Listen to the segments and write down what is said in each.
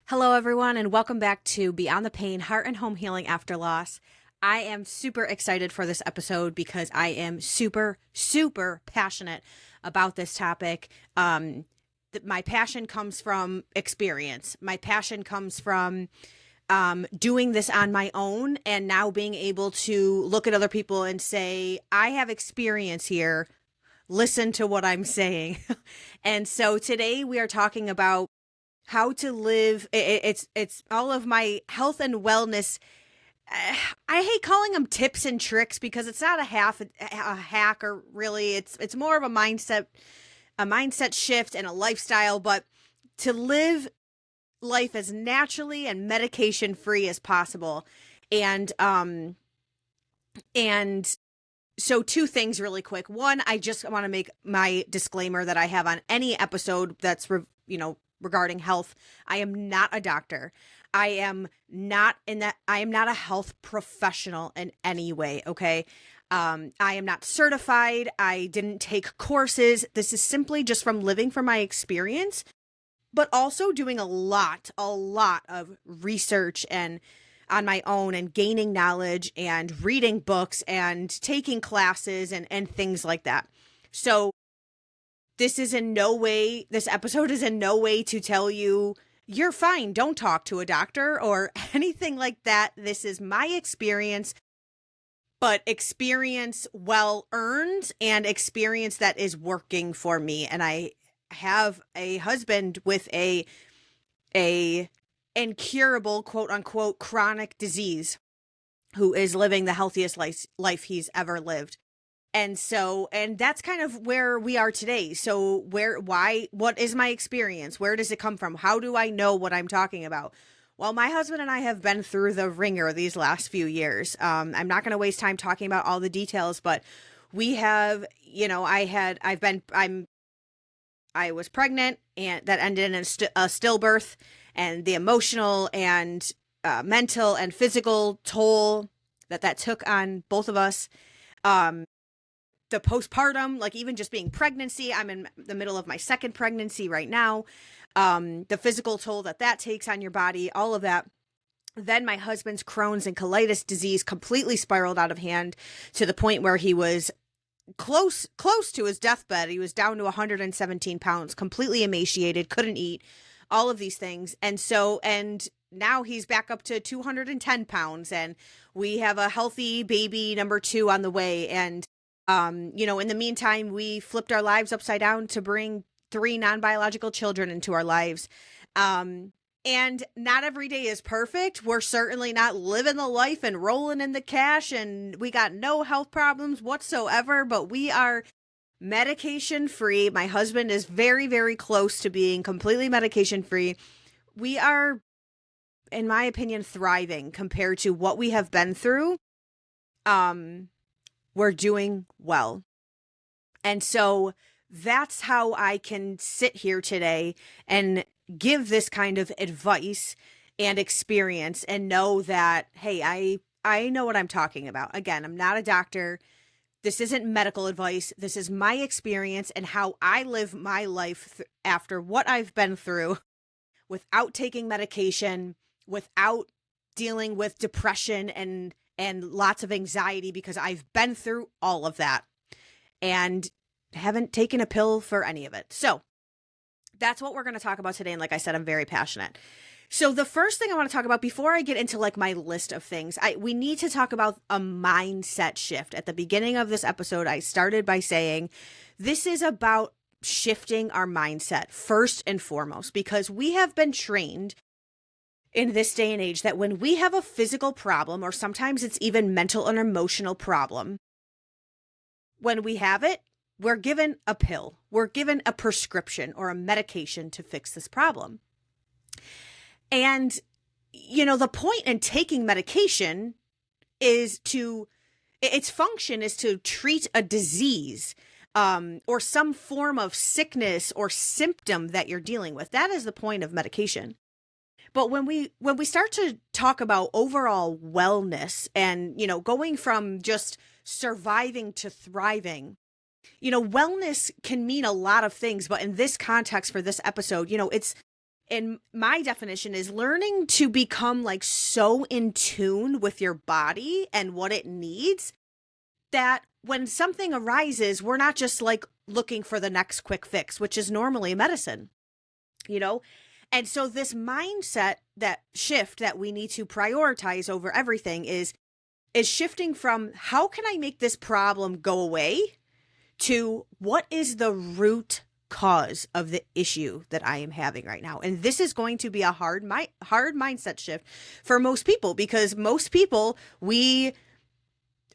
Hello, everyone, and welcome back to Beyond the Pain Heart and Home Healing After Loss. I am super excited for this episode because I am super passionate about this topic. My passion comes from experience. My passion comes from doing this on my own and now being able to look at other people and say, I have experience here. Listen to what I'm saying. And so today we are talking about how to live. It's all of my health and wellness. I hate calling them tips and tricks because it's not a hack, or really it's more of a mindset shift and a lifestyle, but to live life as naturally and medication free as possible. And so two things really quick. One, I just want to make my disclaimer that I have on any episode that's regarding health. I am not a doctor. I am not a health professional in any way. Okay. I am not certified. I didn't take courses. This is simply just from living from my experience, but also doing a lot of research and on my own and gaining knowledge and reading books and taking classes and things like that. So this episode is in no way to tell you you're fine, don't talk to a doctor or anything like that. This is my experience, but experience well earned and experience that is working for me. And I have a husband with a incurable, quote unquote, chronic disease who is living the healthiest life he's ever lived. And that's kind of where we are today. So what is my experience? Where does it come from? How do I know what I'm talking about? Well, my husband and I have been through the ringer these last few years. I'm not going to waste time talking about all the details, but we have, I was pregnant and that ended in a stillbirth, and the emotional and mental and physical toll that took on both of us. The postpartum, like even just being pregnancy, I'm in the middle of my second pregnancy right now. The physical toll that takes on your body, all of that. Then my husband's Crohn's and colitis disease completely spiraled out of hand to the point where he was close to his deathbed. He was down to 117 pounds, completely emaciated, couldn't eat, all of these things. And now he's back up to 210 pounds, and we have a healthy baby number 2 on the way. And in the meantime, we flipped our lives upside down to bring 3 non-biological children into our lives. And not every day is perfect. We're certainly not living the life and rolling in the cash, and we got no health problems whatsoever, but we are medication free. My husband is very, very close to being completely medication free. We are, in my opinion, thriving compared to what we have been through. We're doing well. And so that's how I can sit here today and give this kind of advice and experience and know that, hey, I know what I'm talking about. Again, I'm not a doctor. This isn't medical advice. This is my experience and how I live my life after what I've been through without taking medication, without dealing with depression and lots of anxiety, because I've been through all of that and haven't taken a pill for any of it. So that's what we're going to talk about today. And like I said, I'm very passionate. So the first thing I want to talk about before I get into like my list of things, we need to talk about a mindset shift. At the beginning of this episode, I started by saying this is about shifting our mindset first and foremost, because we have been trained in this day and age that when we have a physical problem, or sometimes it's even mental and emotional problem, when we have it, we're given a pill, we're given a prescription or a medication to fix this problem. And, the point in taking medication is its function is to treat a disease, or some form of sickness or symptom that you're dealing with. That is the point of medication. But when we start to talk about overall wellness and, going from just surviving to thriving, wellness can mean a lot of things. But in this context for this episode, And my definition is learning to become like so in tune with your body and what it needs that when something arises, we're not just like looking for the next quick fix, which is normally medicine, you know? And so this mindset, that shift that we need to prioritize over everything is shifting from how can I make this problem go away to what is the root cause of the issue that I am having right now. And this is going to be a hard mindset shift for most people, because most people, we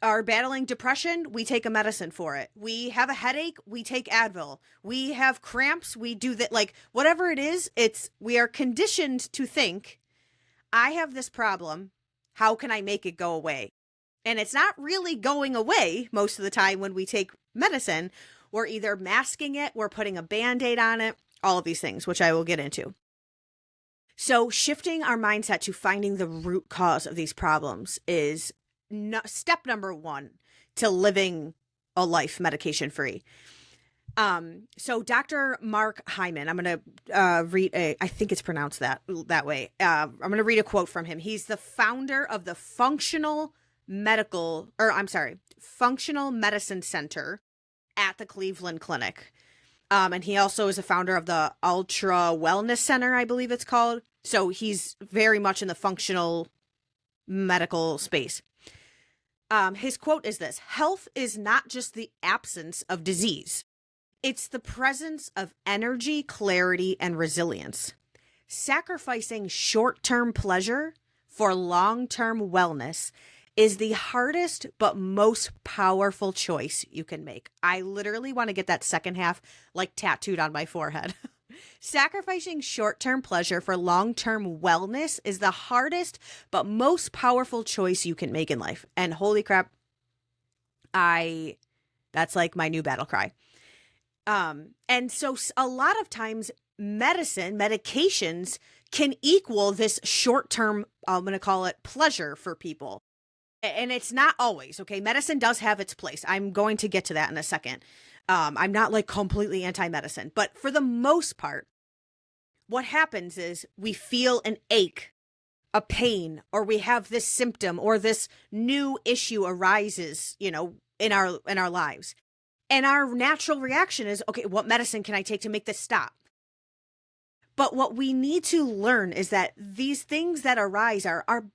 are battling depression, we take a medicine for it. We have a headache, we take Advil. We have cramps, we do that. Like whatever it is, we are conditioned to think, I have this problem, how can I make it go away? And it's not really going away most of the time when we take medicine. We're either masking it, we're putting a Band-Aid on it, all of these things, which I will get into. So shifting our mindset to finding the root cause of these problems is step number one to living a life medication-free. So Dr. Mark Hyman, I'm going to read I think it's pronounced that way. I'm going to read a quote from him. He's the founder of the Functional Medicine Center at the Cleveland Clinic. And he also is a founder of the Ultra Wellness Center, I believe it's called. So he's very much in the functional medical space. His quote is this: health is not just the absence of disease. It's the presence of energy, clarity, and resilience. Sacrificing short-term pleasure for long-term wellness is the hardest but most powerful choice you can make. I literally want to get that second half like tattooed on my forehead. Sacrificing short-term pleasure for long-term wellness is the hardest but most powerful choice you can make in life. And holy crap, that's like my new battle cry. And so a lot of times medications can equal this short-term, I'm going to call it pleasure for people. And it's not always, okay? Medicine does have its place. I'm going to get to that in a second. I'm not like completely anti-medicine, but for the most part, what happens is we feel an ache, a pain, or we have this symptom or this new issue arises, in our lives. And our natural reaction is, okay, what medicine can I take to make this stop? But what we need to learn is that these things that arise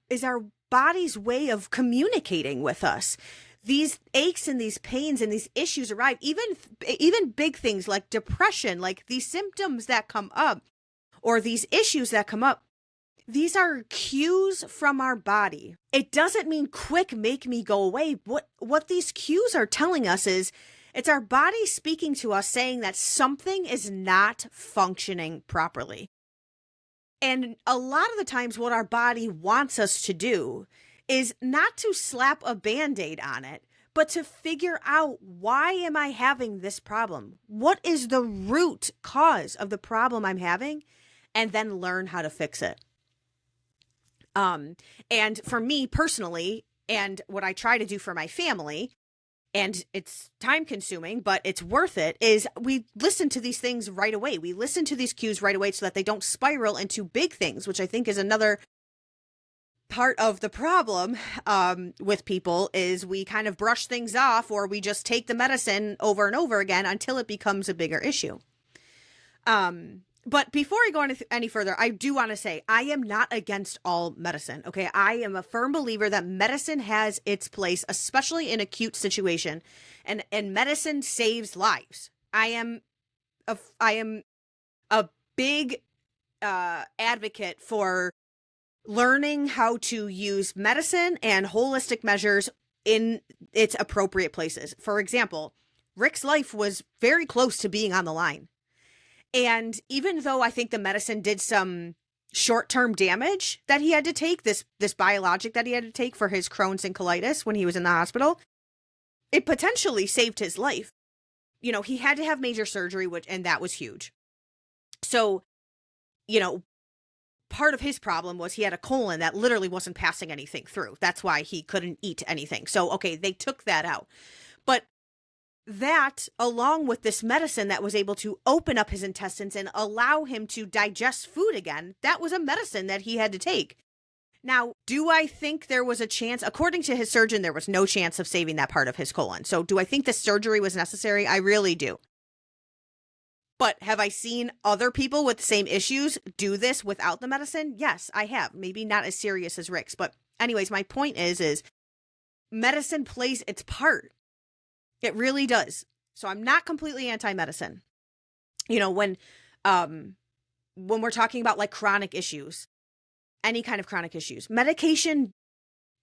is our body's way of communicating with us. These aches and these pains and these issues arrive, even big things like depression, like these symptoms that come up or these issues that come up. These are cues from our body. It doesn't mean quick, make me go away. What these cues are telling us is it's our body speaking to us saying that something is not functioning properly. And a lot of the times what our body wants us to do is not to slap a Band-Aid on it, but to figure out, why am I having this problem? What is the root cause of the problem I'm having? And then learn how to fix it. And for me personally, and what I try to do for my family, and it's time consuming, but it's worth it, is we listen to these things right away. We listen to these cues right away so that they don't spiral into big things, which I think is another part of the problem with people, is we kind of brush things off, or we just take the medicine over and over again until it becomes a bigger issue. But before I go any further, I do want to say I am not against all medicine. Okay, I am a firm believer that medicine has its place, especially in acute situation, and medicine saves lives. I am a big advocate for learning how to use medicine and holistic measures in its appropriate places. For example, Rick's life was very close to being on the line. And even though I think the medicine did some short-term damage that he had to take, this biologic that he had to take for his Crohn's and colitis when he was in the hospital, it potentially saved his life. He had to have major surgery, and that was huge. So, part of his problem was he had a colon that literally wasn't passing anything through. That's why he couldn't eat anything. So, okay, they took that out. But that, along with this medicine that was able to open up his intestines and allow him to digest food again, that was a medicine that he had to take. Now, do I think there was a chance? According to his surgeon, there was no chance of saving that part of his colon. So do I think the surgery was necessary? I really do. But have I seen other people with the same issues do this without the medicine? Yes, I have. Maybe not as serious as Rick's. But anyways, my point is medicine plays its part. It really does. So I'm not completely anti-medicine. You know, when we're talking about like chronic issues, any kind of chronic issues, medication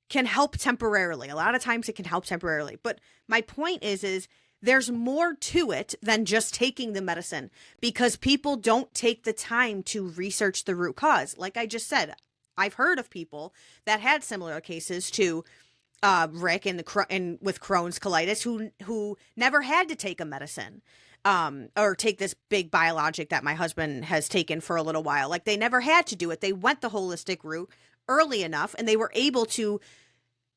can help temporarily. A lot of times it can help temporarily. But my point is there's more to it than just taking the medicine, because people don't take the time to research the root cause. Like I just said, I've heard of people that had similar cases to Rick and with Crohn's colitis who never had to take a medicine or take this big biologic that my husband has taken for a little while. Like they never had to do it. They went the holistic route early enough, and they were able to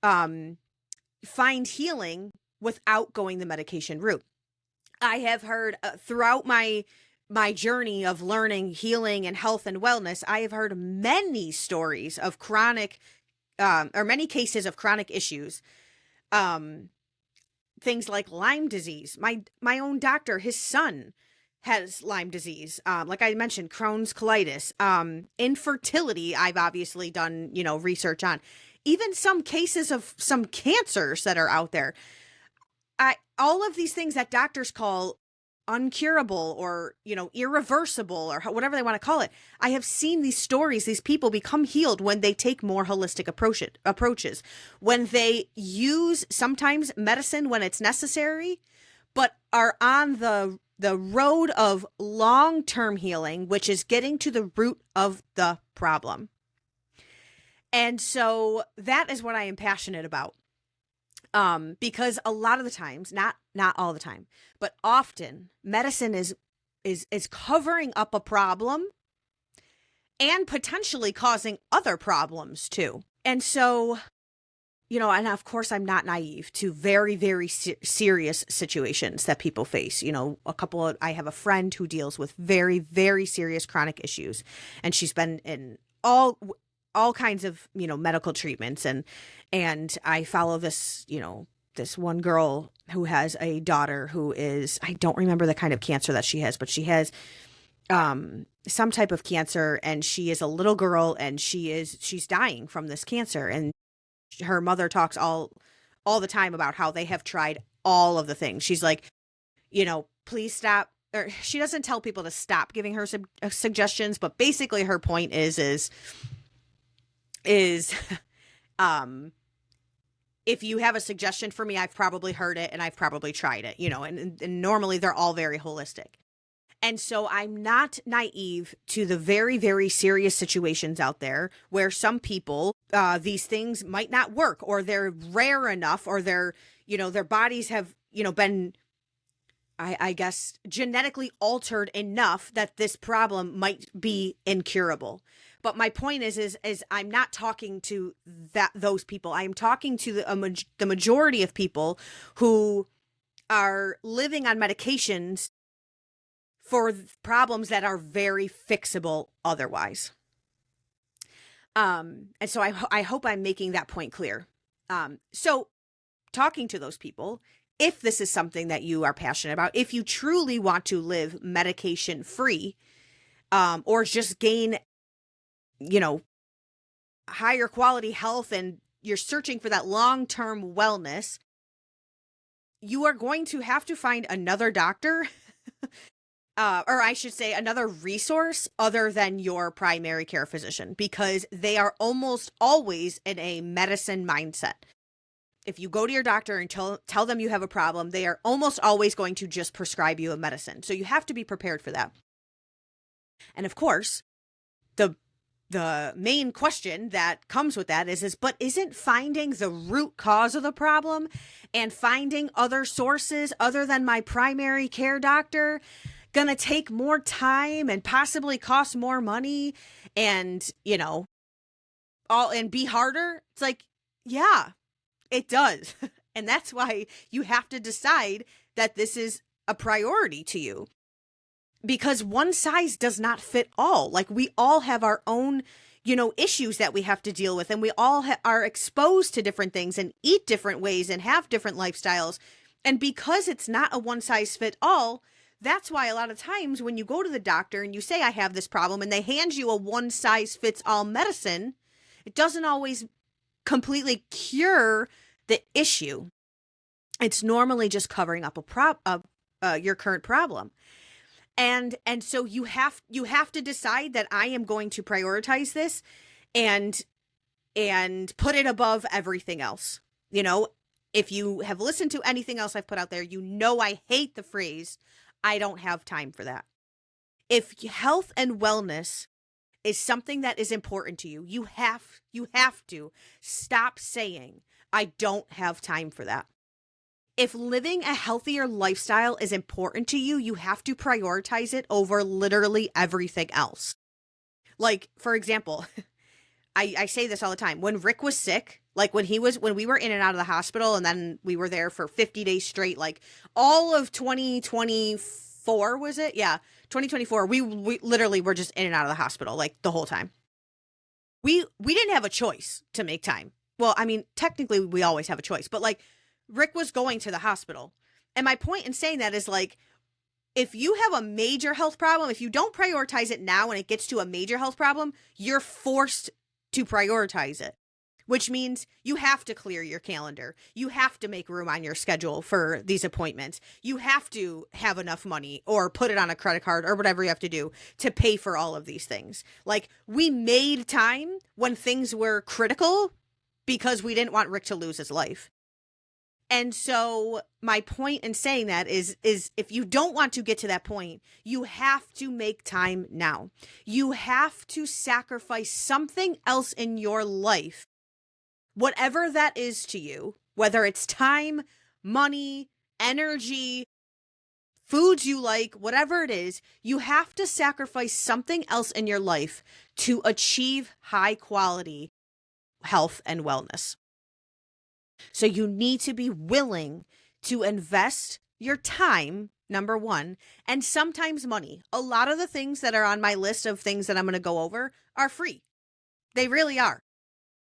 find healing without going the medication route. I have heard throughout my journey of learning healing and health and wellness, I have heard many stories of chronic or many cases of chronic issues, things like Lyme disease. My own doctor, his son has Lyme disease. Like I mentioned, Crohn's colitis, infertility. I've obviously done, research on, even some cases of some cancers that are out there. All of these things that doctors call uncurable or, irreversible or whatever they want to call it. I have seen these stories. These people become healed when they take more holistic approaches, when they use sometimes medicine when it's necessary, but are on the road of long-term healing, which is getting to the root of the problem. And so that is what I am passionate about. Because a lot of the times, not all the time, but often medicine is covering up a problem and potentially causing other problems too. And so, and of course I'm not naive to very, very serious situations that people face. I have a friend who deals with very, very serious chronic issues, and she's been in all kinds of, medical treatments. And I follow this, this one girl who has a daughter who is, I don't remember the kind of cancer that she has, but she has some type of cancer, and she is a little girl, and she's dying from this cancer. And her mother talks all the time about how they have tried all of the things. She's like, please stop. Or she doesn't tell people to stop giving her suggestions, but basically her point is if you have a suggestion for me, I've probably heard it and I've probably tried it, and normally they're all very holistic. And so I'm not naive to the very, very serious situations out there where some people, these things might not work, or they're rare enough, or their bodies have, been, I guess, genetically altered enough that this problem might be incurable. But my point is I'm not talking to those people. I am talking to the majority of people who are living on medications for problems that are very fixable otherwise. And so I hope I'm making that point clear. So talking to those people, if this is something that you are passionate about, if you truly want to live medication free, or just gain, higher quality health, and you're searching for that long-term wellness, you are going to have to find another doctor, or I should say another resource other than your primary care physician, because they are almost always in a medicine mindset. If you go to your doctor and tell them you have a problem, they are almost always going to just prescribe you a medicine. So you have to be prepared for that. And of course, the main question that comes with that is, but isn't finding the root cause of the problem and finding other sources other than my primary care doctor going to take more time and possibly cost more money and, and be harder? It's like, yeah, it does. And that's why you have to decide that this is a priority to you, because one size does not fit all. Like, we all have our own, issues that we have to deal with, and we all are exposed to different things and eat different ways and have different lifestyles. And because it's not a one size fit all, that's why a lot of times when you go to the doctor and you say, I have this problem, and they hand you a one size fits all medicine, it doesn't always completely cure the issue. It's normally just covering up your current problem. And so you have to decide that I am going to prioritize this and put it above everything else. If you have listened to anything else I've put out there, I hate the phrase, I don't have time for that. If health and wellness is something that is important to you, you have to stop saying, I don't have time for that. If living a healthier lifestyle is important to you, you have to prioritize it over literally everything else. Like, for example, I say this all the time. When Rick was sick, like when we were in and out of the hospital, and then we were there for 50 days straight, like all of 2024, was it? Yeah, 2024. We literally were just in and out of the hospital, like the whole time. We didn't have a choice to make time. Well, I mean, technically we always have a choice, but like, Rick was going to the hospital. And my point in saying that is, like, if you have a major health problem, if you don't prioritize it now and it gets to a major health problem, you're forced to prioritize it, which means you have to clear your calendar. You have to make room on your schedule for these appointments. You have to have enough money or put it on a credit card or whatever you have to do to pay for all of these things. Like, we made time when things were critical because we didn't want Rick to lose his life. And so my point in saying that is if you don't want to get to that point, you have to make time now. You have to sacrifice something else in your life, whatever that is to you, whether it's time, money, energy, foods you like, whatever it is, you have to sacrifice something else in your life to achieve high quality health and wellness. So you need to be willing to invest your time, number one, and sometimes money. A lot of the things that are on my list of things that I'm going to go over are free. They really are.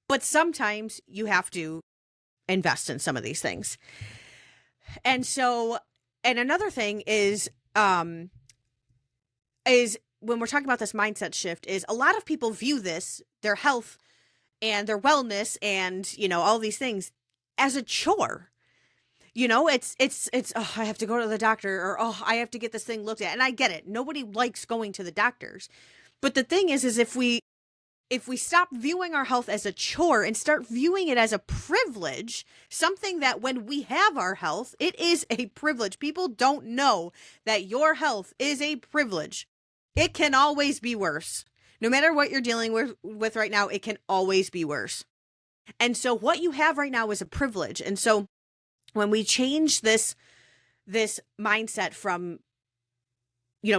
But sometimes you have to invest in some of these things. And another thing is when we're talking about this mindset shift, is a lot of people view this, their health and their wellness and, all these things, as a chore. It's oh, I have to go to the doctor, or oh, I have to get this thing looked at. And I get it. Nobody likes going to the doctors. But the thing is if we stop viewing our health as a chore and start viewing it as a privilege, something that when we have our health, it is a privilege. People don't know that your health is a privilege. It can always be worse. No matter what you're dealing with right now, it can always be worse. And so what you have right now is a privilege. And so when we change this mindset from,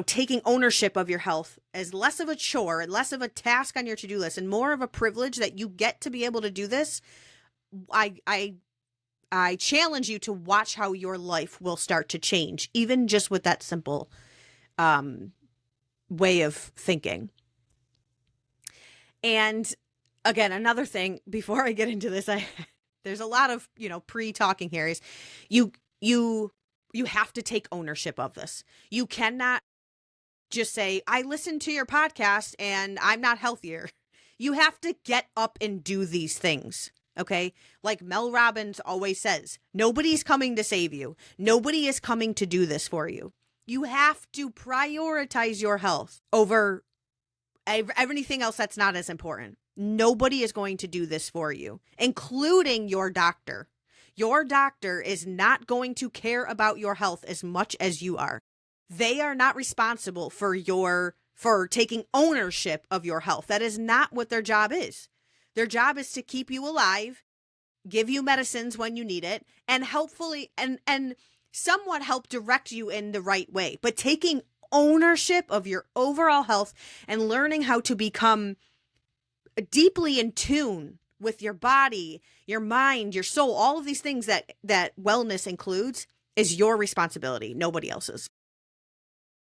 taking ownership of your health as less of a chore and less of a task on your to-do list and more of a privilege that you get to be able to do this, I challenge you to watch how your life will start to change, even just with that simple way of thinking. And again, another thing before I get into this, there's a lot of, pre-talking here, is you have to take ownership of this. You cannot just say, I listened to your podcast and I'm not healthier. You have to get up and do these things. Okay. Like Mel Robbins always says, nobody's coming to save you. Nobody is coming to do this for you. You have to prioritize your health over everything else that's not as important. Nobody is going to do this for you, including your doctor. Your doctor is not going to care about your health as much as you are. They are not responsible for taking ownership of your health. That is not what their job is. Their job is to keep you alive, give you medicines when you need it, and hopefully and somewhat help direct you in the right way. But taking ownership of your overall health and learning how to become deeply in tune with your body, your mind, your soul, all of these things that wellness includes, is your responsibility, nobody else's.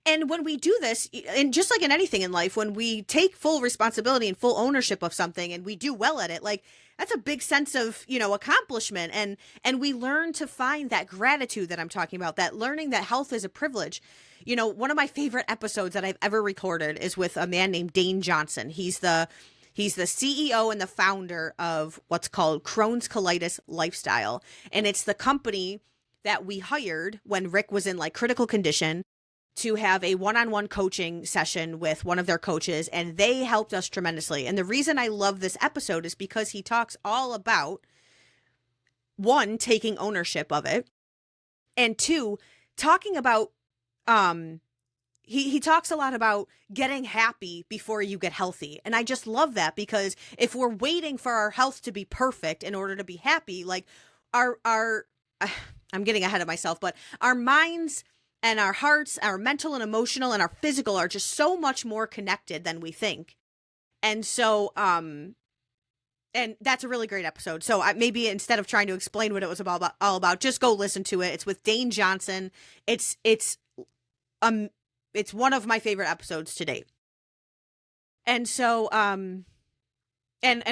And when we do this, and just like in anything in life, when we take full responsibility and full ownership of something and we do well at it, like that's a big sense of, accomplishment. And we learn to find that gratitude that I'm talking about, that learning that health is a privilege. One of my favorite episodes that I've ever recorded is with a man named Dane Johnson. He's the CEO and the founder of what's called Crohn's Colitis Lifestyle. And it's the company that we hired when Rick was in like critical condition to have a one-on-one coaching session with one of their coaches, and they helped us tremendously. And the reason I love this episode is because he talks all about, one, taking ownership of it, and two, talking about, he talks a lot about getting happy before you get healthy. And I just love that, because if we're waiting for our health to be perfect in order to be happy, like our I'm getting ahead of myself, but our minds and our hearts, our mental and emotional and our physical are just so much more connected than we think. And so, and that's a really great episode. So maybe instead of trying to explain what it was all about, just go listen to it. It's with Dane Johnson. It's one of my favorite episodes to date. And so, and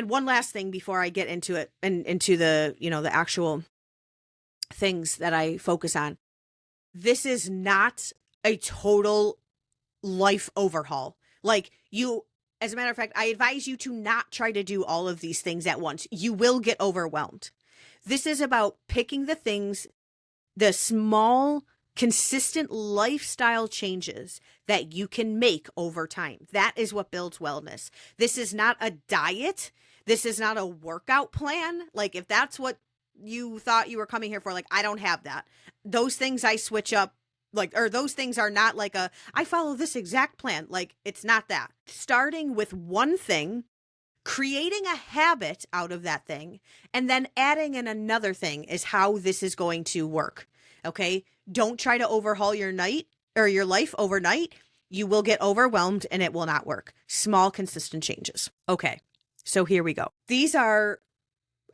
one last thing before I get into it and into the, the actual things that I focus on. This is not a total life overhaul. Like as a matter of fact, I advise you to not try to do all of these things at once. You will get overwhelmed. This is about picking the small, consistent lifestyle changes that you can make over time. That is what builds wellness. This is not a diet. This is not a workout plan. Like if that's what you thought you were coming here for, like, I don't have that. Those things I switch up, or those things are not like I follow this exact plan. Like, it's not that. Starting with one thing, creating a habit out of that thing, and then adding in another thing is how this is going to work. Okay? Don't try to overhaul your life overnight. You will get overwhelmed and it will not work. Small, consistent changes. Okay. So here we go.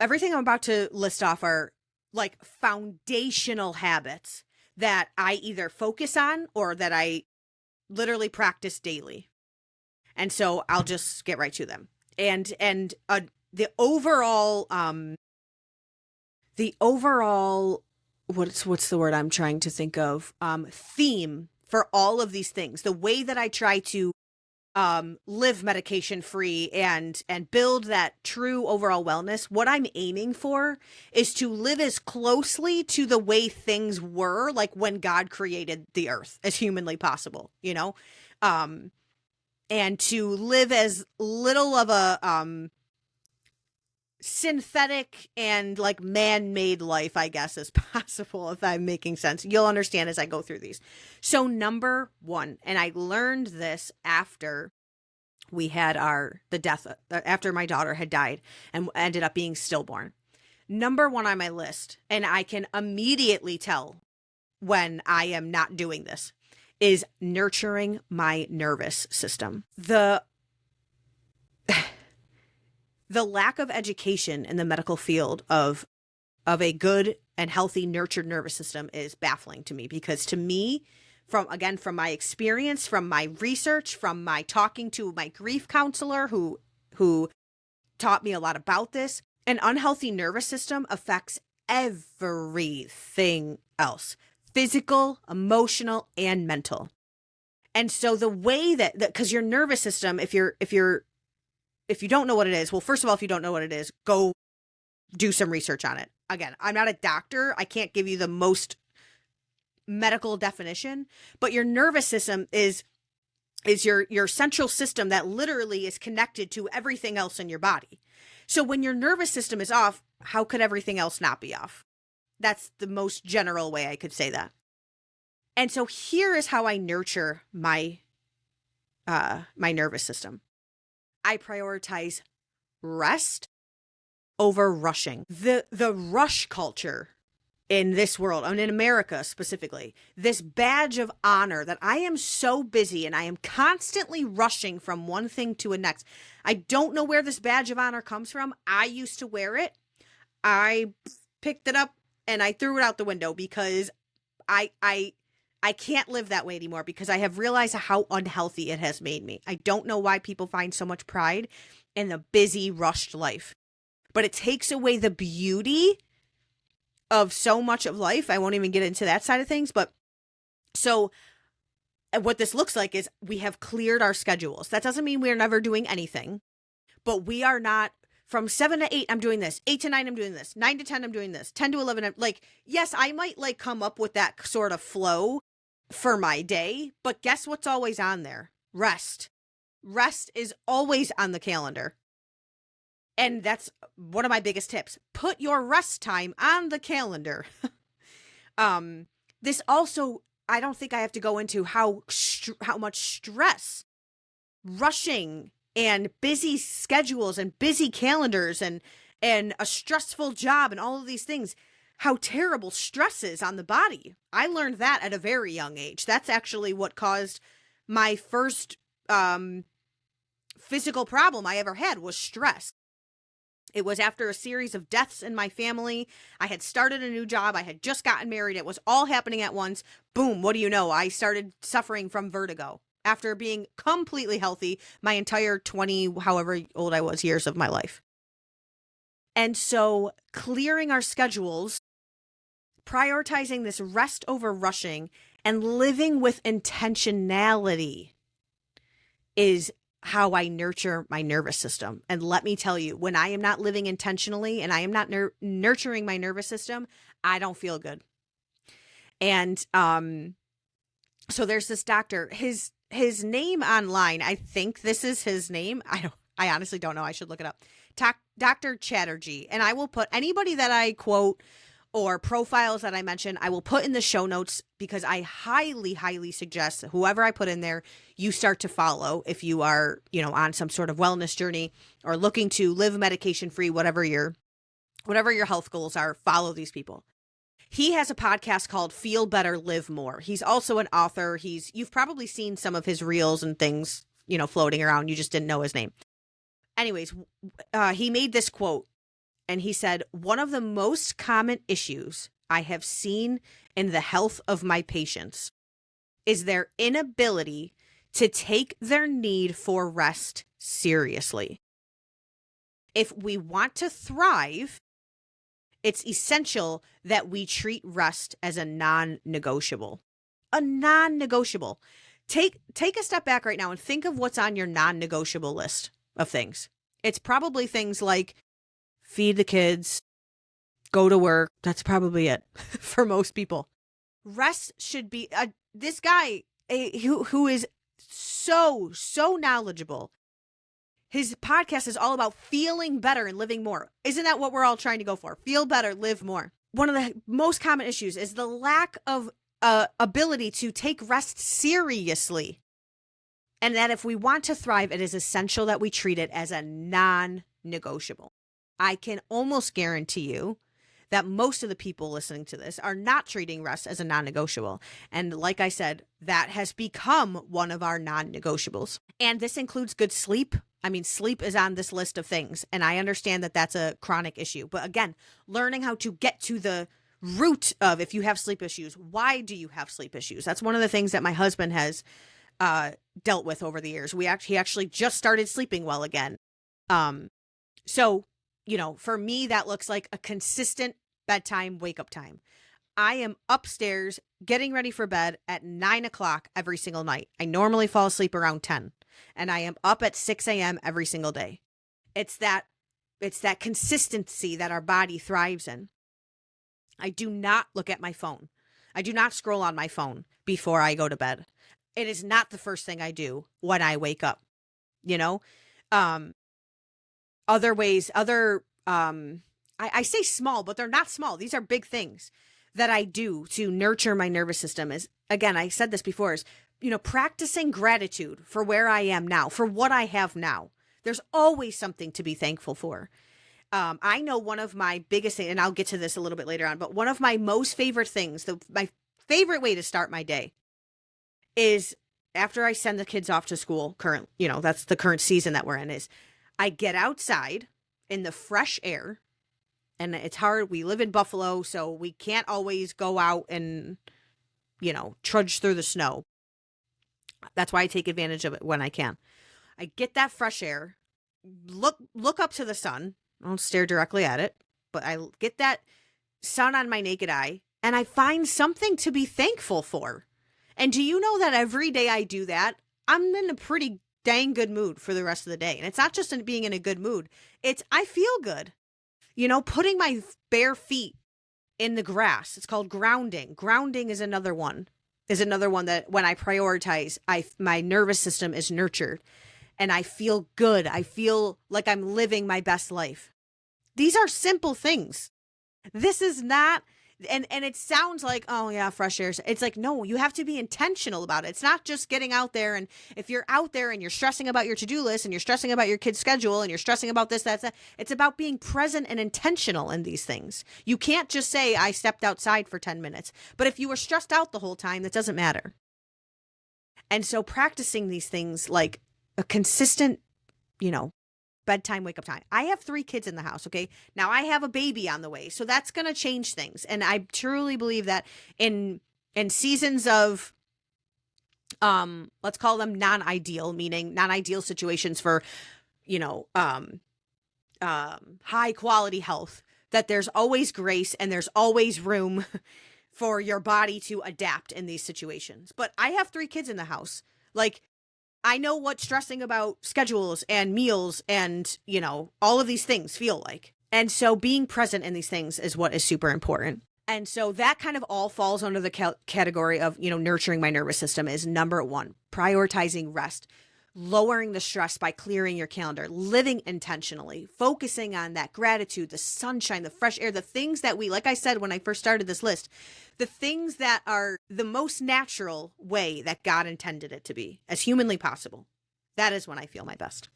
Everything I'm about to list off are like foundational habits that I either focus on or that I literally practice daily. And so I'll just get right to them. And the overall what's the word I'm trying to think of? Theme for all of these things, the way that I try to live medication free and build that true overall wellness, what I'm aiming for is to live as closely to the way things were like when God created the earth as humanly possible, and to live as little of a synthetic and like man-made life, I guess, as possible, if I'm making sense. You'll understand as I go through these. So number one, and I learned this after we had the death, after my daughter had died and ended up being stillborn. Number one on my list, and I can immediately tell when I am not doing this, is nurturing my nervous system. The lack of education in the medical field of a good and healthy nurtured nervous system is baffling to me, because to me, from my experience, from my research, from my talking to my grief counselor who taught me a lot about this, an unhealthy nervous system affects everything else: physical, emotional, and mental. And so the way that because your nervous system, if you don't know what it is, well, first of all, if you don't know what it is, go do some research on it. Again, I'm not a doctor. I can't give you the most medical definition, but your nervous system is your central system that literally is connected to everything else in your body. So when your nervous system is off, how could everything else not be off? That's the most general way I could say that. And so here is how I nurture my nervous system. I prioritize rest over rushing. The rush culture in this world, and in America specifically, this badge of honor that I am so busy and I am constantly rushing from one thing to the next. I don't know where this badge of honor comes from. I used to wear it. I picked it up and I threw it out the window because I can't live that way anymore because I have realized how unhealthy it has made me. I don't know why people find so much pride in the busy, rushed life, but it takes away the beauty of so much of life. I won't even get into that side of things, but so what this looks like is we have cleared our schedules. That doesn't mean we're never doing anything, but we are not from 7 to 8, I'm doing this. 8 to 9, I'm doing this. 9 to 10, I'm doing this. 10 to 11, I'm like, yes, I might like come up with that sort of flow for my day, but guess what's always on there? Rest. Rest is always on the calendar. And that's one of my biggest tips. Put your rest time on the calendar. This also, I don't think I have to go into how much stress, rushing, and busy schedules and busy calendars and a stressful job and all of these things, how terrible stress is on the body. I learned that at a very young age. That's actually what caused my first physical problem I ever had was stress. It was after a series of deaths in my family. I had started a new job. I had just gotten married. It was all happening at once. Boom, what do you know? I started suffering from vertigo after being completely healthy my entire 20, however old I was, years of my life. And so clearing our schedules, prioritizing this rest over rushing, and living with intentionality is how I nurture my nervous system. And let me tell you, when I am not living intentionally and I am not nurturing my nervous system, I don't feel good. And so there's this doctor, his name online, I think this is his name. I honestly don't know. I should look it up. Dr. Chatterjee. And I will put anybody that I quote or profiles that I mention, I will put in the show notes because I highly, highly suggest that whoever I put in there, you start to follow if you are, on some sort of wellness journey or looking to live medication free, whatever your health goals are, follow these people. He has a podcast called Feel Better, Live More. He's also an author. You've probably seen some of his reels and things, floating around. You just didn't know his name. Anyways, he made this quote. And he said, one of the most common issues I have seen in the health of my patients is their inability to take their need for rest seriously. If we want to thrive, it's essential that we treat rest as a non-negotiable. A non-negotiable. Take a step back right now and think of what's on your non-negotiable list of things. It's probably things like feed the kids, go to work. That's probably it for most people. Rest should be this guy who is so knowledgeable. His podcast is all about feeling better and living more. Isn't that what we're all trying to go for? Feel better, live more. One of the most common issues is the lack of ability to take rest seriously. And that if we want to thrive, it is essential that we treat it as a non-negotiable. I can almost guarantee you that most of the people listening to this are not treating rest as a non-negotiable. And like I said, that has become one of our non-negotiables. And this includes good sleep. I mean, sleep is on this list of things. And I understand that that's a chronic issue. But again, learning how to get to the root of if you have sleep issues, why do you have sleep issues? That's one of the things that my husband has dealt with over the years. He actually just started sleeping well again. So for me, that looks like a consistent bedtime, wake up time. I am upstairs getting ready for bed at 9 o'clock every single night. I normally fall asleep around 10 and I am up at 6 a.m. every single day. It's that consistency that our body thrives in. I do not look at my phone. I do not scroll on my phone before I go to bed. It is not the first thing I do when I wake up, I say small, but they're not small. These are big things that I do to nurture my nervous system is, again, I said this before, is, practicing gratitude for where I am now, for what I have now. There's always something to be thankful for. I know one of my biggest things, and I'll get to this a little bit later on, but one of my most favorite things, my favorite way to start my day is after I send the kids off to school, that's the current season that we're in, is I get outside in the fresh air, and it's hard. We live in Buffalo, so we can't always go out and, trudge through the snow. That's why I take advantage of it when I can. I get that fresh air, look up to the sun. I don't stare directly at it, but I get that sun on my naked eye, and I find something to be thankful for. And do you know that every day I do that, I'm in a pretty dang good mood for the rest of the day. And it's not just in being in a good mood. It's, I feel good. Putting my bare feet in the grass. It's called grounding. Grounding is another one that when I prioritize, my nervous system is nurtured and I feel good. I feel like I'm living my best life. These are simple things. This is not, and it sounds like, oh yeah, fresh air. It's like, no, you have to be intentional about it. It's not just getting out there. And if you're out there and you're stressing about your to-do list and you're stressing about your kid's schedule and you're stressing about this, that, it's about being present and intentional in these things. You can't just say, I stepped outside for 10 minutes. But if you were stressed out the whole time, that doesn't matter. And so practicing these things like a consistent, bedtime, wake up time. I have 3 kids in the house. Okay. Now I have a baby on the way. So that's going to change things. And I truly believe that in seasons of, let's call them non-ideal, meaning non-ideal situations for, high quality health, that there's always grace and there's always room for your body to adapt in these situations. But I have 3 kids in the house. Like, I know what stressing about schedules and meals and, all of these things feel like. And so being present in these things is what is super important. And so that kind of all falls under the category of, nurturing my nervous system is number 1, prioritizing rest, lowering the stress by clearing your calendar, living intentionally, focusing on that gratitude, the sunshine, the fresh air, the things that like I said, when I first started this list, the things that are the most natural way that God intended it to be as humanly possible. That is when I feel my best.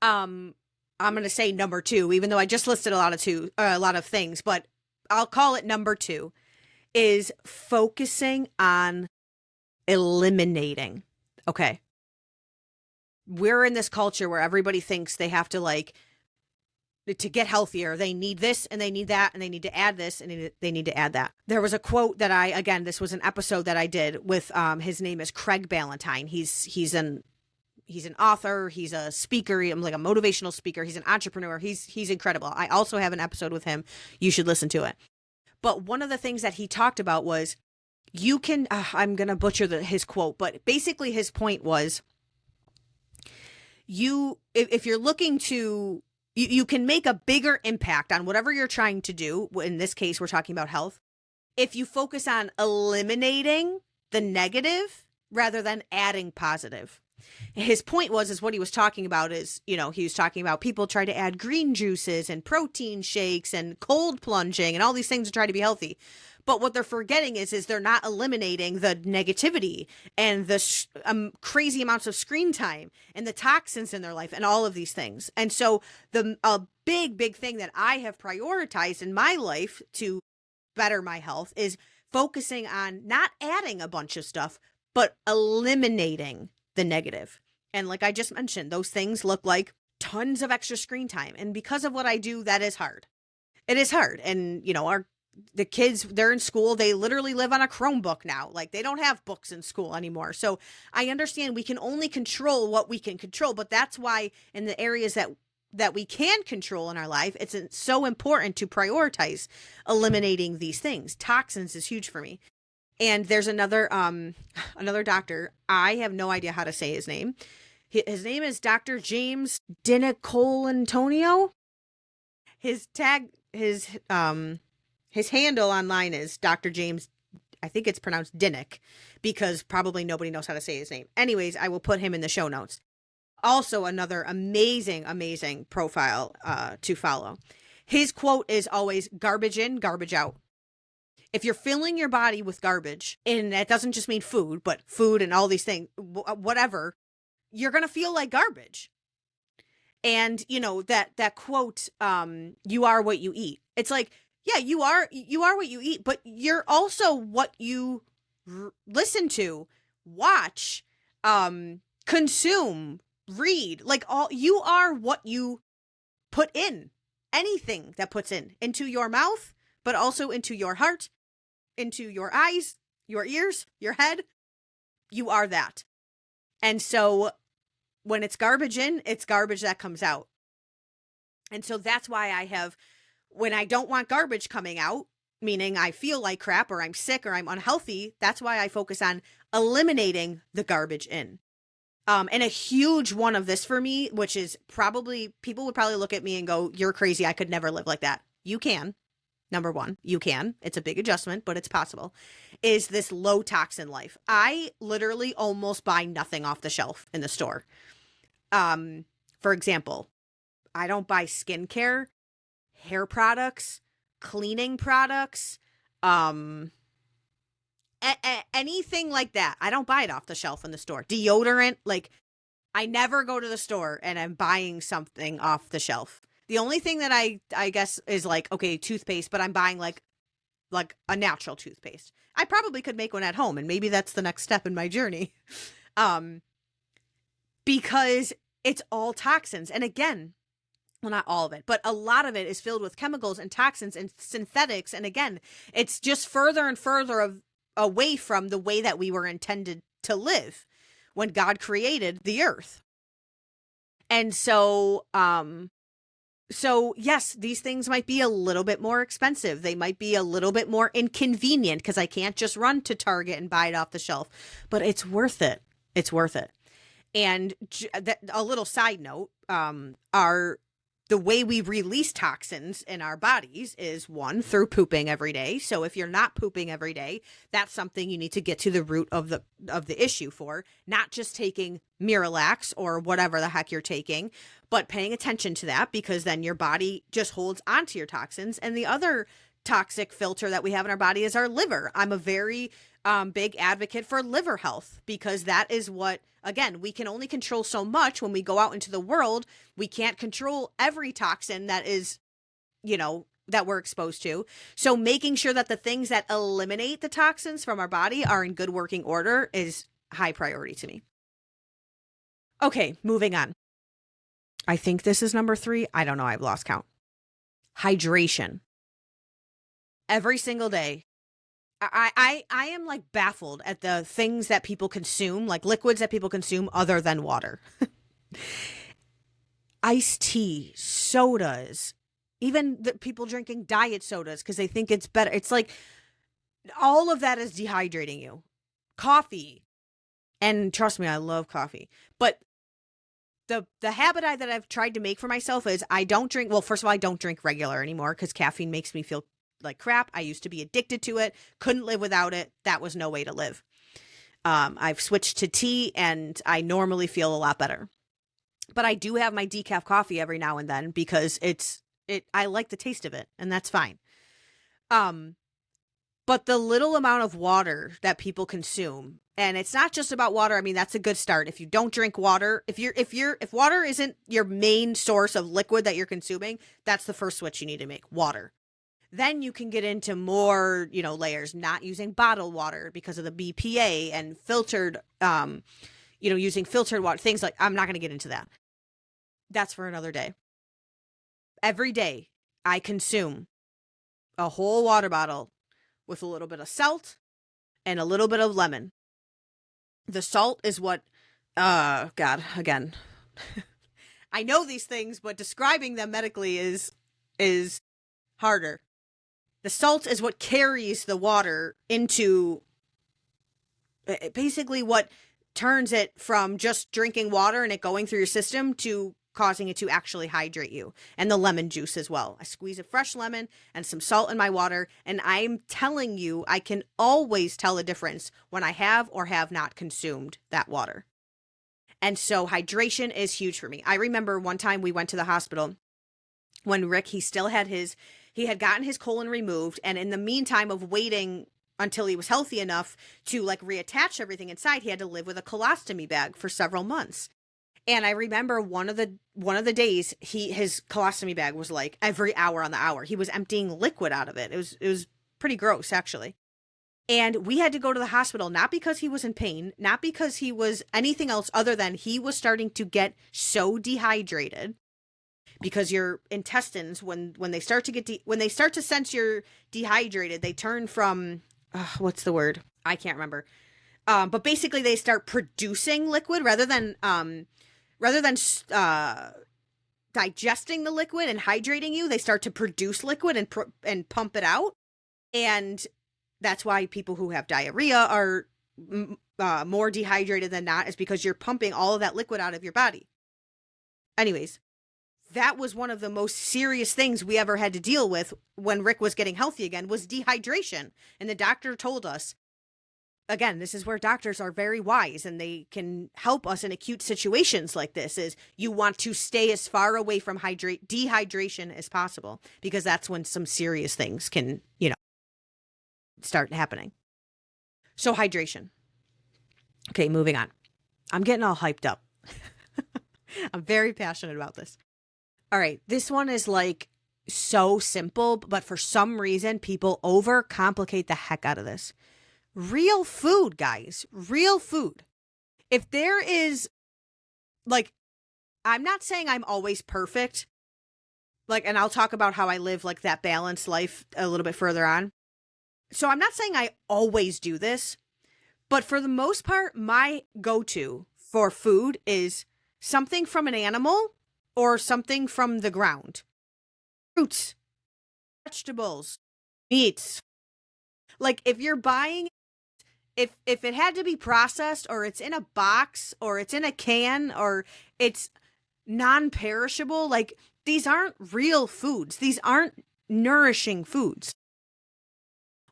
I'm going to say number 2, even though I just listed a lot of things, but I'll call it number 2 is focusing on eliminating. Okay. We're in this culture where everybody thinks they have to to get healthier, they need this and they need that and they need to add this and they need to add that. There was a quote that this was an episode that I did with, his name is Craig Ballantyne. He's an author. He's a speaker. I'm like a motivational speaker. He's an entrepreneur. He's incredible. I also have an episode with him. You should listen to it. But one of the things that he talked about was you can, I'm going to butcher his quote, but basically his point was if you're looking to, you can make a bigger impact on whatever you're trying to do. In this case, we're talking about health. If you focus on eliminating the negative rather than adding positive. His point is what he was talking about is, he was talking about people try to add green juices and protein shakes and cold plunging and all these things to try to be healthy. But what they're forgetting is they're not eliminating the negativity and the crazy amounts of screen time and the toxins in their life and all of these things. And so a big thing that I have prioritized in my life to better my health is focusing on not adding a bunch of stuff, but eliminating the negative. And like I just mentioned, those things look like tons of extra screen time. And because of what I do, that is hard. It is hard. And, the kids, they're in school, they literally live on a Chromebook now. Like they don't have books in school anymore. So I understand we can only control what we can control, but that's why in the areas that we can control in our life, it's so important to prioritize eliminating these things. Toxins is huge for me. And there's another doctor. I have no idea how to say his name. His name is Dr. James Dinicolantonio. His handle online is Dr. James, I think it's pronounced Dinnick, because probably nobody knows how to say his name. Anyways, I will put him in the show notes. Also another amazing profile to follow. His quote is always garbage in, garbage out. If you're filling your body with garbage, and that doesn't just mean food, but food and all these things, whatever, you're going to feel like garbage. And, that quote, you are what you eat. It's like, yeah, you are what you eat, but you're also what you listen to, watch, consume, read. Like you are what you put in. Anything that puts into your mouth, but also into your heart, into your eyes, your ears, your head, you are that. And so when it's garbage in, it's garbage that comes out. And so that's why when I don't want garbage coming out, meaning I feel like crap or I'm sick or I'm unhealthy, that's why I focus on eliminating the garbage in. And a huge one of this for me, which is people would probably look at me and go, you're crazy. I could never live like that. You can. Number one, you can. It's a big adjustment, but it's possible. Is this low toxin life. I literally almost buy nothing off the shelf in the store. For example, I don't buy skincare, hair products, cleaning products, anything like that. I don't buy it off the shelf in the store. Deodorant, like I never go to the store and I'm buying something off the shelf. The only thing that I guess is like, okay, toothpaste, but I'm buying like a natural toothpaste. I probably could make one at home, and maybe that's the next step in my journey. Because it's all toxins. And again, well, not all of it, but a lot of it is filled with chemicals and toxins and synthetics. And again, it's just further and further away from the way that we were intended to live when God created the earth. And so yes, these things might be a little bit more expensive. They might be a little bit more inconvenient because I can't just run to Target and buy it off the shelf, but it's worth it. It's worth it. And a little side note, the way we release toxins in our bodies is one, through pooping every day. So if you're not pooping every day, that's something you need to get to the root of the issue for, not just taking Miralax or whatever the heck you're taking, but paying attention to that, because then your body just holds onto your toxins. And the other toxic filter that we have in our body is our liver. I'm a very big advocate for liver health, because that is what, again, we can only control so much when we go out into the world. We can't control every toxin that is, that we're exposed to. So making sure that the things that eliminate the toxins from our body are in good working order is high priority to me. Okay, moving on. I think this is number 3. I don't know. I've lost count. Hydration. Every single day. I am like baffled at the things that people consume, like liquids that people consume other than water. Iced tea, sodas, even the people drinking diet sodas because they think it's better. It's like all of that is dehydrating you. Coffee. And trust me, I love coffee. But the habit that I've tried to make for myself is I don't drink. Well, first of all, I don't drink regular anymore because caffeine makes me feel like crap. I used to be addicted to it. Couldn't live without it. That was no way to live. I've switched to tea and I normally feel a lot better. But I do have my decaf coffee every now and then because I like the taste of it, and that's fine. But the little amount of water that people consume, and it's not just about water. I mean, that's a good start. If you don't drink water, if water isn't your main source of liquid that you're consuming, that's the first switch you need to make, water. Then you can get into more, layers, not using bottled water because of the BPA and filtered, using filtered water, things like, I'm not going to get into that. That's for another day. Every day I consume a whole water bottle with a little bit of salt and a little bit of lemon. The salt is what, God, again, I know these things, but describing them medically is harder. The salt is what carries the water into, basically what turns it from just drinking water and it going through your system to causing it to actually hydrate you. And the lemon juice as well. I squeeze a fresh lemon and some salt in my water, and I'm telling you, I can always tell a difference when I have or have not consumed that water. And so hydration is huge for me. I remember one time we went to the hospital when Rick, he had gotten his colon removed, and in the meantime of waiting until he was healthy enough to like reattach everything inside, he had to live with a colostomy bag for several months. And I remember one of the days his colostomy bag was like every hour on the hour. He was emptying liquid out of it. It was pretty gross, actually. And we had to go to the hospital, not because he was in pain, not because he was anything else other than he was starting to get so dehydrated. Because your intestines, when they start to sense you're dehydrated, they turn from what's the word? I can't remember. But basically they start producing liquid rather than digesting the liquid and hydrating you. They start to produce liquid and pump it out. And that's why people who have diarrhea are more dehydrated than not, is because you're pumping all of that liquid out of your body. Anyways, that was one of the most serious things we ever had to deal with when Rick was getting healthy again, was dehydration. And the doctor told us, again, this is where doctors are very wise and they can help us in acute situations like this, is you want to stay as far away from dehydration as possible, because that's when some serious things can, start happening. So hydration. Okay, moving on. I'm getting all hyped up. I'm very passionate about this. All right, this one is like so simple, but for some reason people overcomplicate the heck out of this. Real food, guys. Real food. If there is, like, I'm not saying I'm always perfect. Like, and I'll talk about how I live like that balanced life a little bit further on. So I'm not saying I always do this, but for the most part, my go-to for food is something from an animal or something from the ground. Fruits, vegetables, meats. Like, if you're buying, if it had to be processed, or it's in a box, or it's in a can, or it's non-perishable, like, these aren't real foods. These aren't nourishing foods.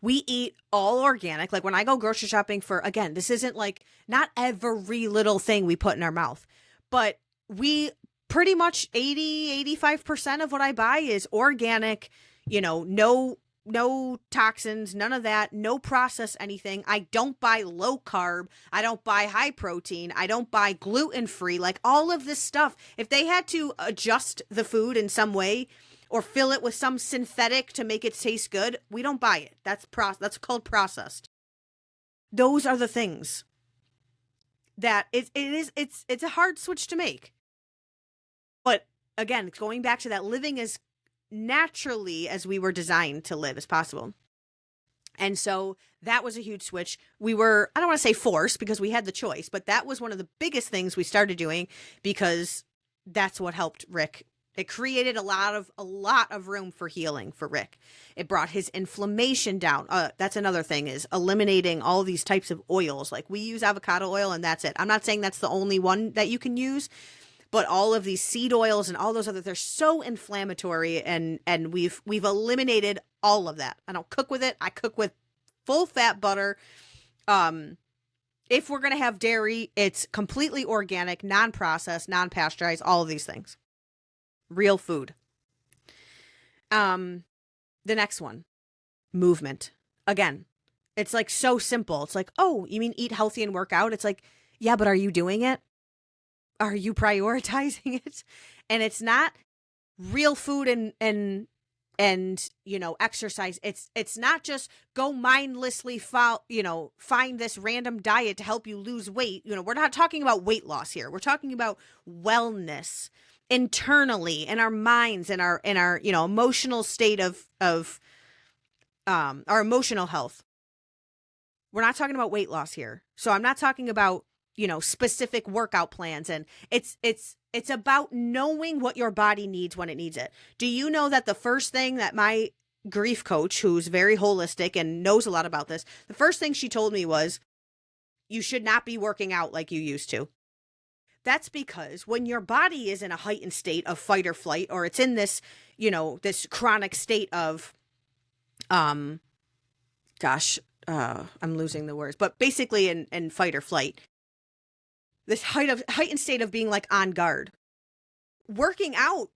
We eat all organic. Like, when I go grocery shopping for, again, this isn't like, not every little thing we put in our mouth, but we pretty much 85% of what I buy is organic, no toxins, none of that, no processed anything. I don't buy low carb. I don't buy high protein. I don't buy gluten-free, like all of this stuff. If they had to adjust the food in some way or fill it with some synthetic to make it taste good, we don't buy it. That's called processed. Those are the things that it's a hard switch to make. But again, going back to that, living as naturally as we were designed to live as possible. And so that was a huge switch. We were, I don't want to say forced, because we had the choice, but that was one of the biggest things we started doing, because that's what helped Rick. It created a lot of room for healing for Rick. It brought his inflammation down. That's another thing, is eliminating all these types of oils. Like, we use avocado oil and that's it. I'm not saying that's the only one that you can use, but all of these seed oils and all those other, they're so inflammatory, and we've eliminated all of that. I don't cook with it. I cook with full fat butter. If we're going to have dairy, it's completely organic, non-processed, non-pasteurized, all of these things. Real food. The next one, movement. Again, it's like so simple. It's like, oh, you mean eat healthy and work out? It's like, yeah, but are you doing it? Are you prioritizing it? And it's not real food and exercise. It's not just go mindlessly find this random diet to help you lose weight. We're not talking about weight loss here. We're talking about wellness internally, in our minds, in our emotional state of our emotional health. We're not talking about weight loss here. So I'm not talking about specific workout plans, and it's about knowing what your body needs when it needs it. Do you know that the first thing that my grief coach, who's very holistic and knows a lot about this, the first thing she told me was, you should not be working out like you used to. That's because when your body is in a heightened state of fight or flight, or it's in this, this chronic state of, I'm losing the words, but basically in fight or flight, this heightened state of being like on guard, working out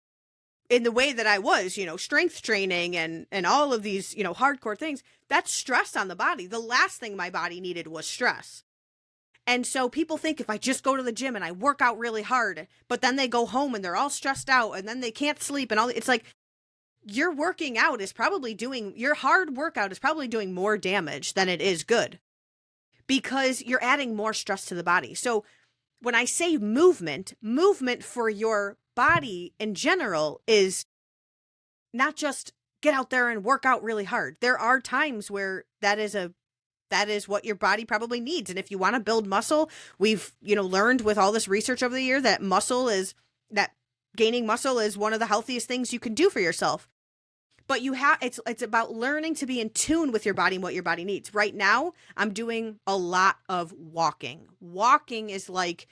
in the way that I was, strength training and all of these, hardcore things, that's stress on the body. The last thing my body needed was stress. And so people think if I just go to the gym and I work out really hard, but then they go home and they're all stressed out and then they can't sleep and all, it's like, your working out is probably your hard workout is probably doing more damage than it is good, because you're adding more stress to the body. So when I say movement for your body in general is not just get out there and work out really hard. There are times where that is a that is what your body probably needs. And if you want to build muscle, we've, learned with all this research over the year that gaining muscle is one of the healthiest things you can do for yourself. But it's about learning to be in tune with your body and what your body needs. Right now, I'm doing a lot of walking. Walking is like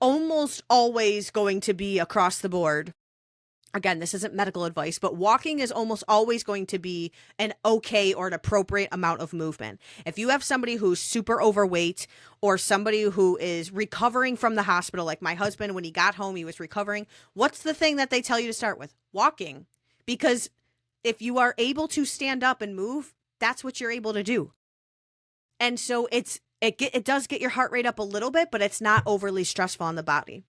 almost always going to be across the board. Again, this isn't medical advice, but walking is almost always going to be an okay or an appropriate amount of movement. If you have somebody who's super overweight or somebody who is recovering from the hospital, like my husband, when he got home, he was recovering. What's the thing that they tell you to start with? Walking. Because if you are able to stand up and move, that's what you're able to do. And so it does get your heart rate up a little bit, but it's not overly stressful on the body.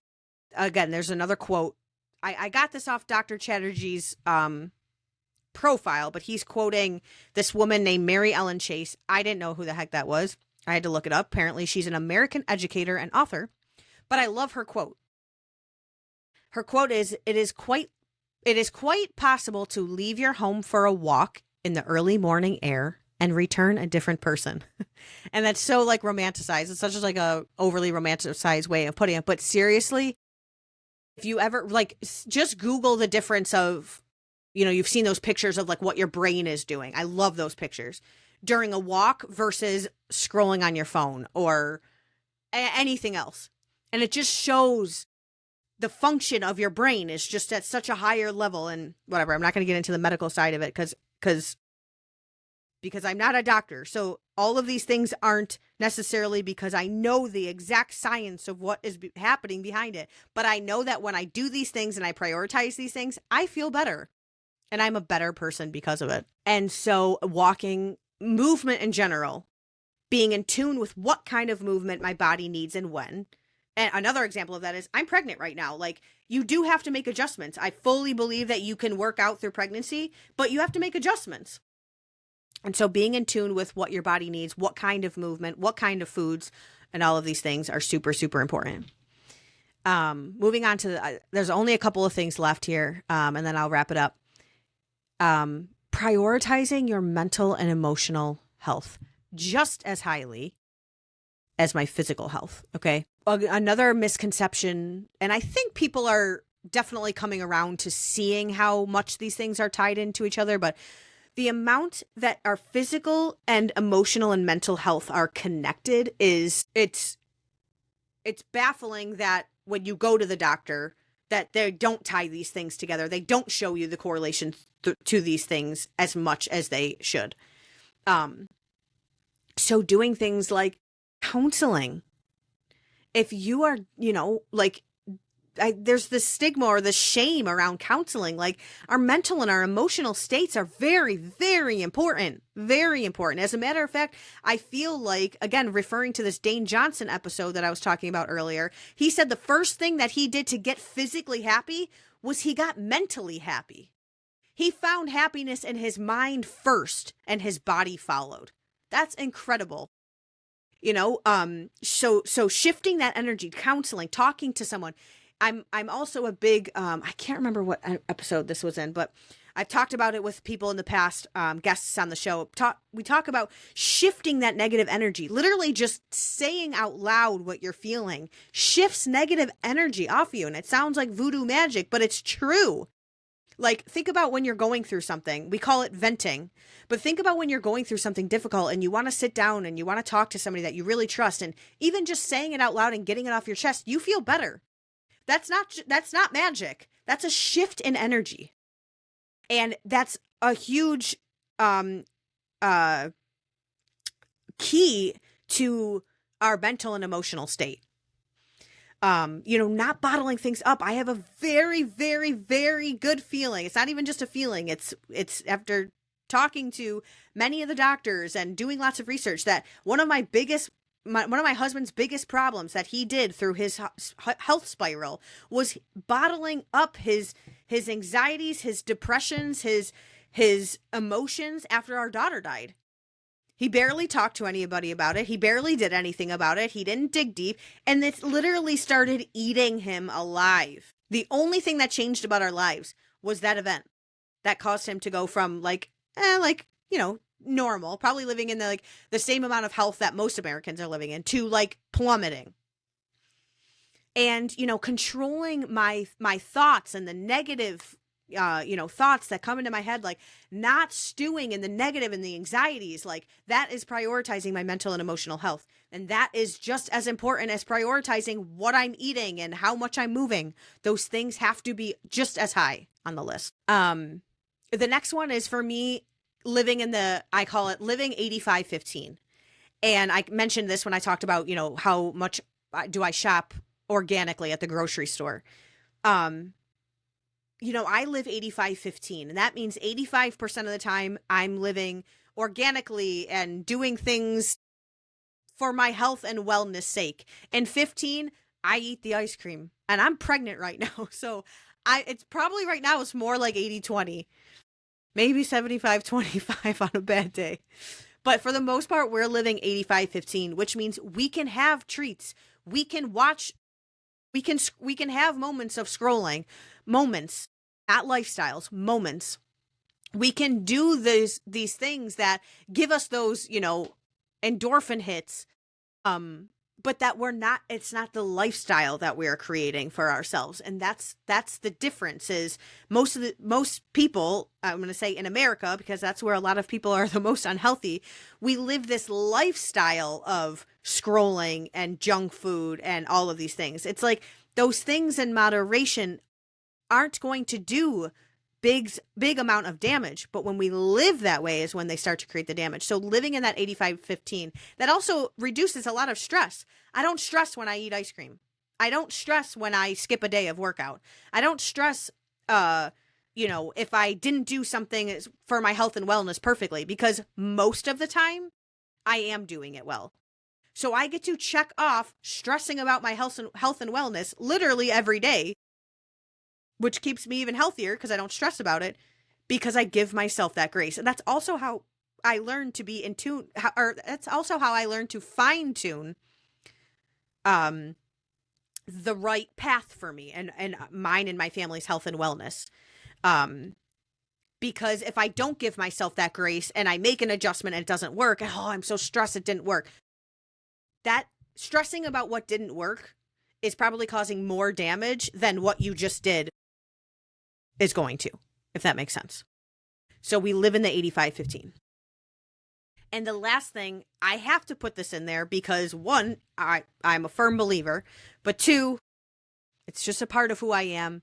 Again, there's another quote. I got this off Dr. Chatterjee's profile, but he's quoting this woman named Mary Ellen Chase. I didn't know who the heck that was. I had to look it up. Apparently, she's an American educator and author, but I love her quote. Her quote is, it is quite possible to leave your home for a walk in the early morning air and return a different person. And that's so like romanticized. It's such like a overly romanticized way of putting it. But seriously, if you ever just Google the difference of, you've seen those pictures of like what your brain is doing. I love those pictures during a walk versus scrolling on your phone or anything else. And it just shows the function of your brain is just at such a higher level and whatever. I'm not going to get into the medical side of it because I'm not a doctor. So all of these things aren't necessarily because I know the exact science of what is happening behind it. But I know that when I do these things and I prioritize these things, I feel better and I'm a better person because of it. And so walking, movement in general, being in tune with what kind of movement my body needs and when. And another example of that is I'm pregnant right now. Like, you do have to make adjustments. I fully believe that you can work out through pregnancy, but you have to make adjustments. And so being in tune with what your body needs, what kind of movement, what kind of foods, and all of these things are super, super important. Moving on to there's only a couple of things left here, and then I'll wrap it up. Prioritizing your mental and emotional health just as highly as my physical health. Okay. Another misconception, and I think people are definitely coming around to seeing how much these things are tied into each other, but the amount that our physical and emotional and mental health are connected it's baffling that when you go to the doctor that they don't tie these things together. They don't show you the correlation to these things as much as they should. So doing things like counseling, if you are, there's this stigma or the shame around counseling. Like, our mental and our emotional states are very, very important. Very important. As a matter of fact, I feel like, again, referring to this Dane Johnson episode that I was talking about earlier, he said the first thing that he did to get physically happy was he got mentally happy. He found happiness in his mind first and his body followed. That's incredible. So shifting that energy, counseling, talking to someone. I'm also a big, I can't remember what episode this was in, but I've talked about it with people in the past, guests on the show. We talk about shifting that negative energy, literally just saying out loud what you're feeling shifts negative energy off you. And it sounds like voodoo magic, but it's true. Like, think about when you're going through something. We call it venting, but think about when you're going through something difficult and you want to sit down and you want to talk to somebody that you really trust. And even just saying it out loud and getting it off your chest, you feel better. That's not magic. That's a shift in energy. And that's a huge key to our mental and emotional state. Not bottling things up. I have a very, very, very good feeling. It's not even just a feeling. It's after talking to many of the doctors and doing lots of research that one of my husband's biggest problems that he did through his health spiral was bottling up his anxieties, his depressions, his emotions after our daughter died. He barely talked to anybody about it. He barely did anything about it. He didn't dig deep. And it literally started eating him alive. The only thing that changed about our lives was that event that caused him to go from normal, probably living in the same amount of health that most Americans are living in, to like plummeting. And, controlling my thoughts and the negative, thoughts that come into my head, like not stewing in the negative and the anxieties, like that is prioritizing my mental and emotional health. And that is just as important as prioritizing what I'm eating and how much I'm moving. Those things have to be just as high on the list. The next one is for me living I call it living 85-15. And I mentioned this when I talked about, how much do I shop organically at the grocery store. I live 85-15, and that means 85% of the time I'm living organically and doing things for my health and wellness sake. And 15, I eat the ice cream, and I'm pregnant right now. So it's probably right now it's more like 80-20, maybe 75-25 on a bad day. But for the most part, we're living 85-15, which means we can have treats. We can watch, we can have moments of scrolling, moments, not lifestyles, moments. We can do these things that give us those, endorphin hits. But that it's not the lifestyle that we're creating for ourselves. And that's the difference. Is most people, I'm going to say in America, because that's where a lot of people are the most unhealthy, we live this lifestyle of scrolling and junk food and all of these things. It's like those things in moderation aren't going to do big amount of damage, but when we live that way is when they start to create the damage. So living in that 85-15, that also reduces a lot of stress. I don't stress when I eat ice cream. I don't stress when I skip a day of workout. I don't stress if I didn't do something for my health and wellness perfectly, because most of the time I am doing it well. So I get to check off stressing about my health and wellness literally every day, which keeps me even healthier because I don't stress about it, because I give myself that grace. And that's also how I learned to be in tune, or that's also how I learned to fine tune the right path for me and mine and my family's health and wellness. Because if I don't give myself that grace and I make an adjustment and it doesn't work, I'm so stressed it didn't work. That stressing about what didn't work is probably causing more damage than what you just did is going to, if that makes sense. So we live in the 85-15. And the last thing, I have to put this in there because one, I'm a firm believer, but two, it's just a part of who I am.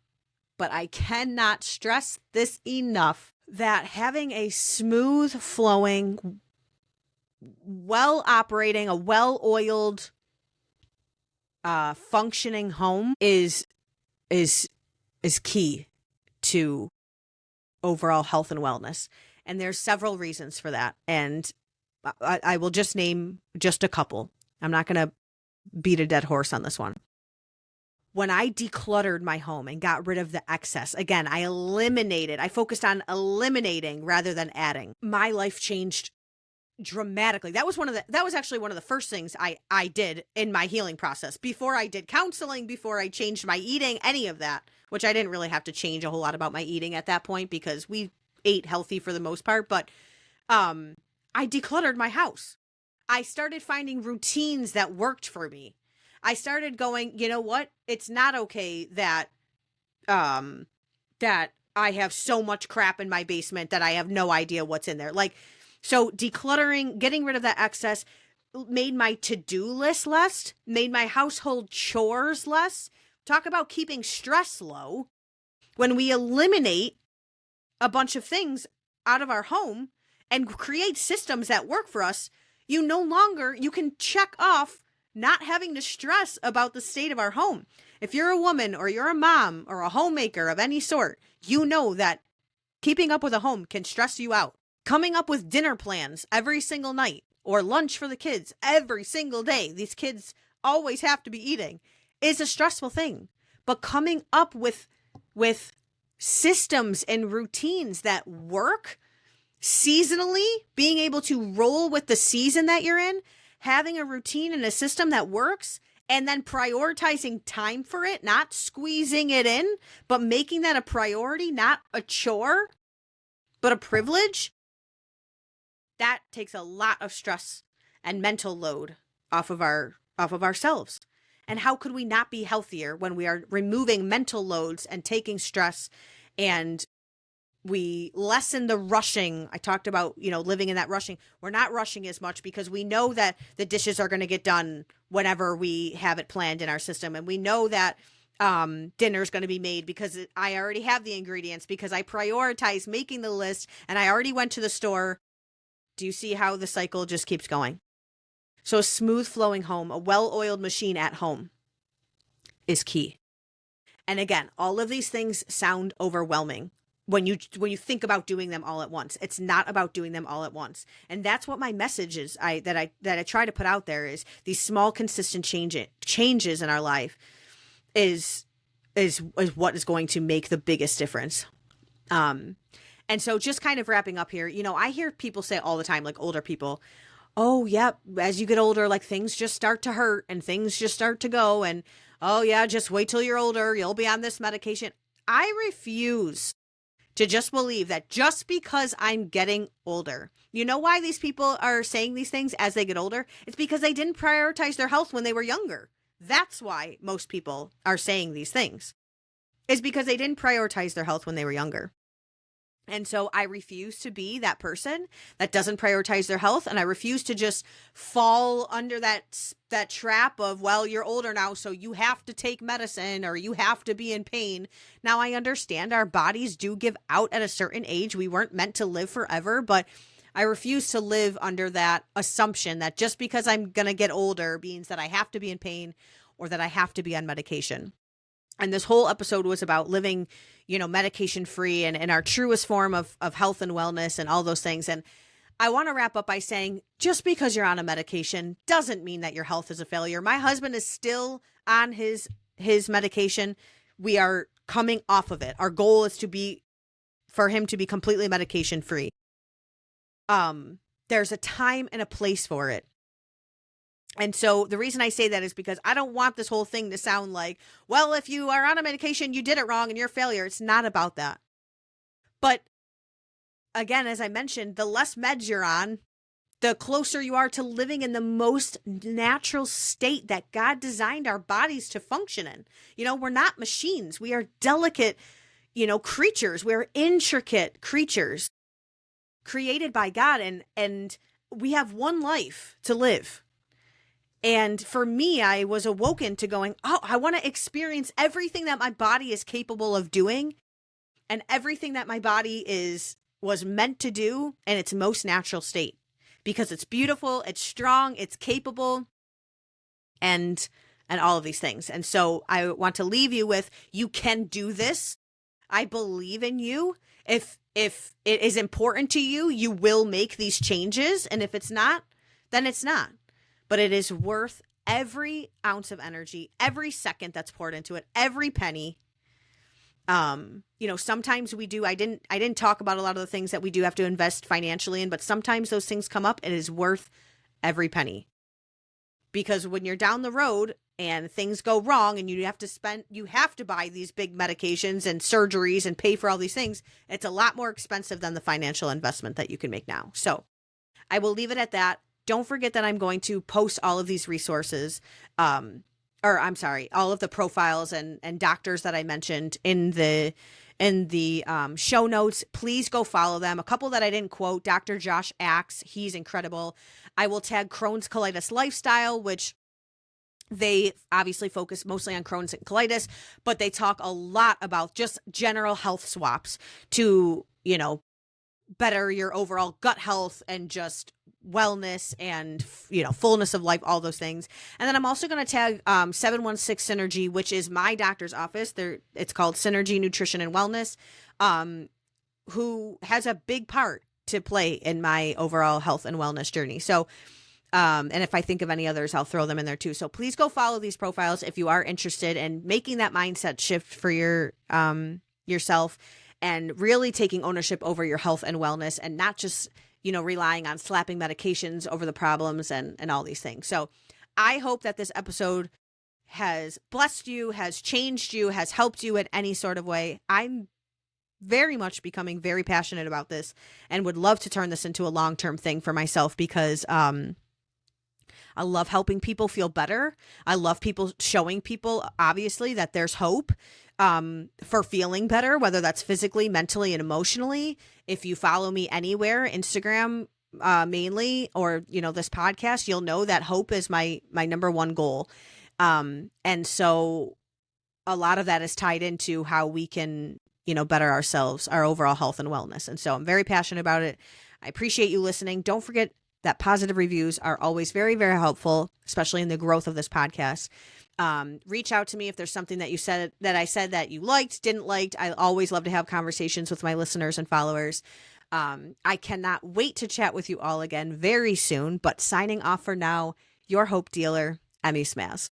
But I cannot stress this enough, that having a smooth flowing, well operating, a well-oiled, functioning home is key to overall health and wellness. And there's several reasons for that. And I will just name just a couple. I'm not going to beat a dead horse on this one. When I decluttered my home and got rid of the excess, again, I focused on eliminating rather than adding. My life changed dramatically. That was actually one of the first things I did in my healing process, before I did counseling, before I changed my eating, any of that, which I didn't really have to change a whole lot about my eating at that point because we ate healthy for the most part. But I decluttered my house. I started finding routines that worked for me. I started going, you know what? It's not okay that that I have so much crap in my basement that I have no idea what's in there. So decluttering, getting rid of that excess made my to-do list less, made my household chores less. Talk about keeping stress low. When we eliminate a bunch of things out of our home and create systems that work for us, you can check off not having to stress about the state of our home. If you're a woman or you're a mom or a homemaker of any sort, you know that keeping up with a home can stress you out. Coming up with dinner plans every single night or lunch for the kids every single day, these kids always have to be eating, is a stressful thing. But coming up with systems and routines that work seasonally, being able to roll with the season that you're in, having a routine and a system that works, and then prioritizing time for it, not squeezing it in, but making that a priority, not a chore, but a privilege. that takes a lot of stress and mental load off of ourselves. And how could we not be healthier when we are removing mental loads and taking stress, and we lessen the rushing? I talked about, living in that rushing. We're not rushing as much because we know that the dishes are going to get done whenever we have it planned in our system. And we know that dinner is going to be made because I already have the ingredients, because I prioritize making the list and I already went to the store. Do you see how the cycle just keeps going? So a smooth flowing home, a well-oiled machine at home is key. And again, all of these things sound overwhelming when you think about doing them all at once. It's not about doing them all at once. And that's what my message is, that I try to put out there, is these small, consistent changes in our life is what is going to make the biggest difference. And so just kind of wrapping up here, I hear people say all the time, like older people, oh yeah, as you get older, like things just start to hurt and things just start to go. And oh yeah, just wait till you're older, you'll be on this medication. I refuse to just believe that just because I'm getting older. You know why these people are saying these things as they get older? It's because they didn't prioritize their health when they were younger. That's why most people are saying these things, is because they didn't prioritize their health when they were younger. And so I refuse to be that person that doesn't prioritize their health. And I refuse to just fall under that trap of, well, you're older now, so you have to take medicine or you have to be in pain. Now, I understand our bodies do give out at a certain age. We weren't meant to live forever, but I refuse to live under that assumption that just because I'm going to get older means that I have to be in pain or that I have to be on medication. And this whole episode was about living, medication free and our truest form of health and wellness and all those things. And I want to wrap up by saying, just because you're on a medication doesn't mean that your health is a failure. My husband is still on his medication. We are coming off of it. Our goal is for him to be completely medication free. There's a time and a place for it. And so the reason I say that is because I don't want this whole thing to sound like, well, if you are on a medication, you did it wrong and you're a failure. It's not about that. But again, as I mentioned, the less meds you're on, the closer you are to living in the most natural state that God designed our bodies to function in. We're not machines. We are delicate, creatures. We're intricate creatures created by God. And we have one life to live. And for me, I was awoken to going, oh, I want to experience everything that my body is capable of doing and everything that my body was meant to do in its most natural state, because it's beautiful, it's strong, it's capable, and all of these things. And so I want to leave you with, you can do this. I believe in you. If it is important to you, you will make these changes. And if it's not, then it's not. But it is worth every ounce of energy, every second that's poured into it, every penny. Sometimes we do, I didn't talk about a lot of the things that we do have to invest financially in, but sometimes those things come up and it is worth every penny. Because when you're down the road and things go wrong and you have to buy these big medications and surgeries and pay for all these things, it's a lot more expensive than the financial investment that you can make now. So I will leave it at that. Don't forget that I'm going to post all of these resources, all of the profiles and doctors that I mentioned in the show notes. Please go follow them. A couple that I didn't quote, Dr. Josh Axe, he's incredible. I will tag Crohn's Colitis Lifestyle, which they obviously focus mostly on Crohn's and colitis, but they talk a lot about just general health swaps to, better your overall gut health and just wellness and, fullness of life, all those things. And then I'm also going to tag 716 Synergy, which is my doctor's office. It's called Synergy Nutrition and Wellness, who has a big part to play in my overall health and wellness journey. So, and if I think of any others, I'll throw them in there too. So please go follow these profiles if you are interested in making that mindset shift for yourself and really taking ownership over your health and wellness, and not just, relying on slapping medications over the problems and all these things. So I hope that this episode has blessed you, has changed you, has helped you in any sort of way. I'm very much becoming very passionate about this and would love to turn this into a long-term thing for myself because I love helping people feel better. I love people showing people, obviously, that there's hope for feeling better, whether that's physically, mentally, and emotionally. If you follow me anywhere, Instagram mainly, or, you know, this podcast, you'll know that hope is my number one goal. And so a lot of that is tied into how we can, you know, better ourselves, our overall health and wellness. And so I'm very passionate about it. I appreciate you listening. Don't forget that positive reviews are always very, very helpful, especially in the growth of this podcast. Reach out to me if there's something that I said that you liked, didn't like. I always love to have conversations with my listeners and followers. I cannot wait to chat with you all again very soon, but signing off for now, your hope dealer, Emmy Smaz.